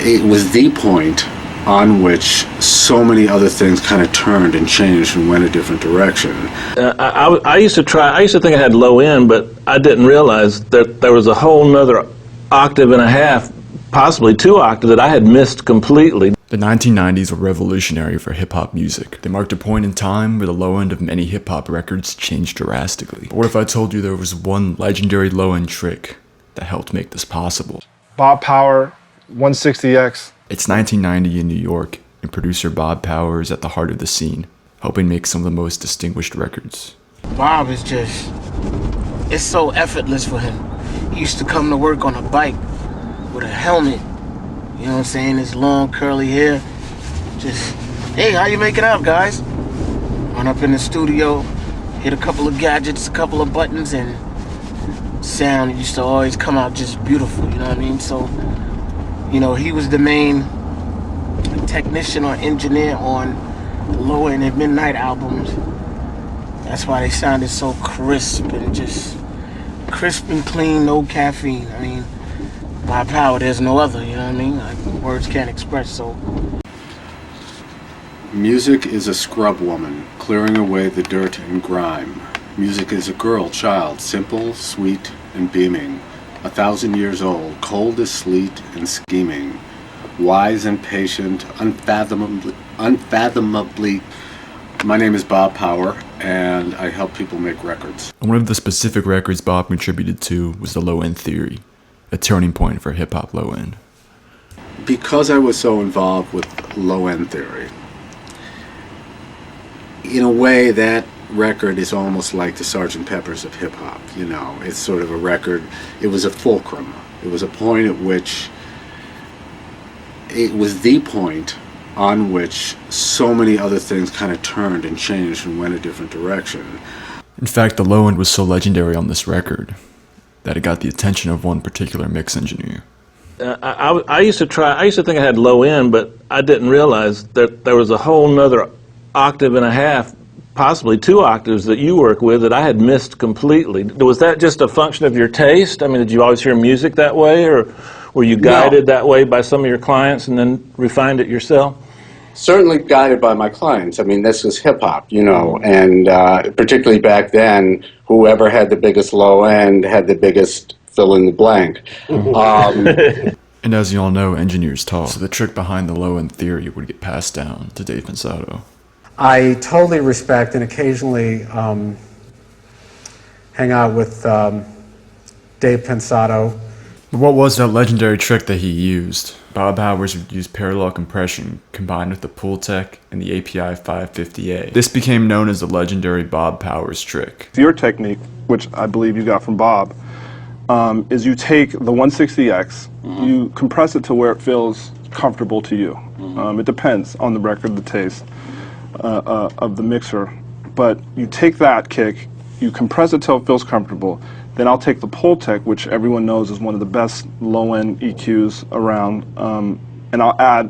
It was the point on which so many other things kind of turned and changed and went a different direction. I used to think I had low end, but I didn't realize that there was a whole nother octave and a half, possibly 2 octaves, that I had missed completely. The 1990s were revolutionary for hip-hop music. They marked a point in time where the low end of many hip-hop records changed drastically. But what if I told you there was one legendary low-end trick that helped make this possible? Bob Power, 160X. It's 1990 in New York, and producer Bob Power is at the heart of the scene, helping make some of the most distinguished records. Bob is just, it's so effortless for him. He used to come to work on a bike with a helmet, you know what I'm saying, his long curly hair. Just, hey, how you making out, guys? Run up in the studio, hit a couple of gadgets, a couple of buttons, and sound used to always come out just beautiful, you know what I mean? So, you know, he was the main technician or engineer on the Low End and Midnight albums. That's why they sounded so crisp and just crisp and clean, no caffeine. I mean, by power, there's no other, you know what I mean? Like, words can't express, so. Music is a scrub woman, clearing away the dirt and grime. Music is a girl child, simple, sweet, and beaming. 1,000 years old, cold as sleet and scheming. Wise and patient, unfathomably. My name is Bob Power, and I help people make records. And one of the specific records Bob contributed to was the Low End Theory, a turning point for hip-hop low end. Because I was so involved with Low End Theory, in a way that record is almost like the Sgt. Pepper's of hip-hop, you know. It's sort of a record, it was a fulcrum. It was a point at which, it was the point on which so many other things kind of turned and changed and went a different direction. In fact, the low end was so legendary on this record that it got the attention of one particular mix engineer. I used to think I had low end, but I didn't realize that there was a whole nother octave and a half, possibly 2 octaves that you work with that I had missed completely. Was that just a function of your taste? I mean, did you always hear music that way, or were you guided that way by some of your clients and then refined it yourself? Certainly guided by my clients. I mean, this was hip-hop, you know, and particularly back then, whoever had the biggest low end had the biggest fill in the blank. And as you all know, engineers talk. So the trick behind the low end theory would get passed down to Dave Pensado. I totally respect and occasionally hang out with Dave Pensado. But what was that legendary trick that he used? Bob Powers would use parallel compression combined with the pultec and the API 550A. This became known as the legendary Bob Powers trick. Your technique, which I believe you got from Bob, is you take the 160X, you compress it to where it feels comfortable to you. It depends on the record, the taste of the mixer. But you take that kick, you compress it till it feels comfortable. Then I'll take the pultec, which everyone knows is one of the best low-end EQs around, and I'll add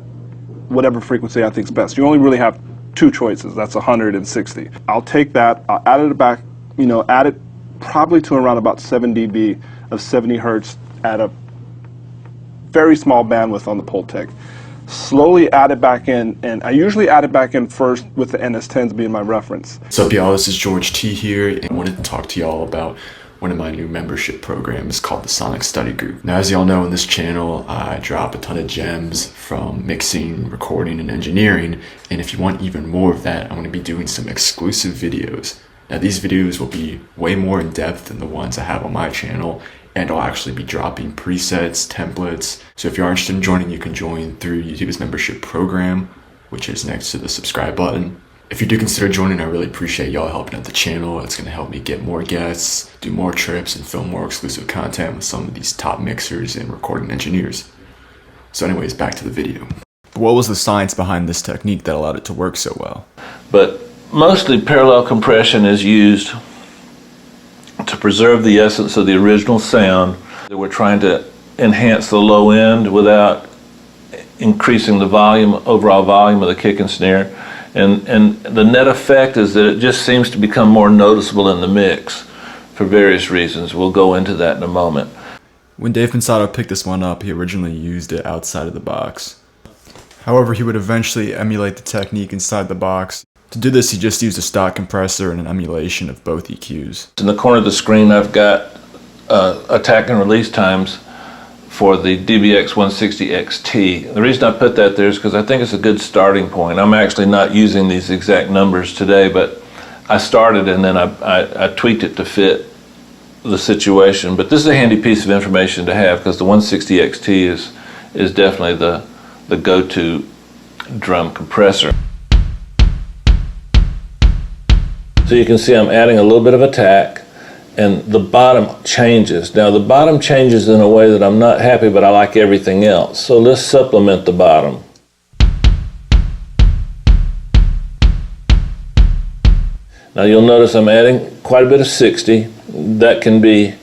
whatever frequency I think is best. You only really have 2 choices. That's 160. I'll take that, I'll add it back, you know, add it probably to around about 7 dB of 70 hertz at a very small bandwidth on the pultec. Slowly add it back in, and I usually add it back in first with the NS10s being my reference. What's up, y'all? This is George T here, and I wanted to talk to y'all about one of my new membership programs called the Sonic Study Group. Now, as y'all know, on this channel, I drop a ton of gems from mixing, recording, and engineering, and if you want even more of that, I'm going to be doing some exclusive videos. Now, these videos will be way more in depth than the ones I have on my channel, and I'll actually be dropping presets, templates. So if you are interested in joining, you can join through YouTube's membership program, which is next to the subscribe button. If you do consider joining, I really appreciate y'all helping out the channel. It's going to help me get more guests, do more trips, and film more exclusive content with some of these top mixers and recording engineers. So anyways, back to the video. What was the science behind this technique that allowed it to work so well? But mostly parallel compression is used to preserve the essence of the original sound. We're trying to enhance the low end without increasing the volume, overall volume of the kick and snare. And the net effect is that it just seems to become more noticeable in the mix for various reasons. We'll go into that in a moment. When Dave Pensado picked this one up, he originally used it outside of the box. However, he would eventually emulate the technique inside the box. To do this, he just used a stock compressor and an emulation of both EQs. In the corner of the screen, I've got attack and release times for the DBX 160 XT. The reason I put that there is because I think it's a good starting point. I'm actually not using these exact numbers today, but I started and then I tweaked it to fit the situation. But this is a handy piece of information to have because the 160 XT is definitely the go-to drum compressor. So you can see I'm adding a little bit of attack, and the bottom changes. Now the bottom changes in a way that I'm not happy, but I like everything else. So let's supplement the bottom. Now you'll notice I'm adding quite a bit of 60. That can be,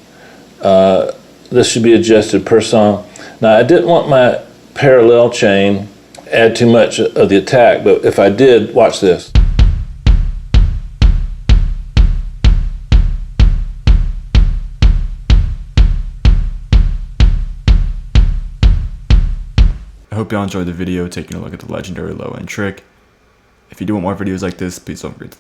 this should be adjusted per song. Now I didn't want my parallel chain add too much of the attack, but if I did, watch this. I hope y'all enjoyed the video taking a look at the legendary low end trick. If you do want more videos like this, please don't forget to like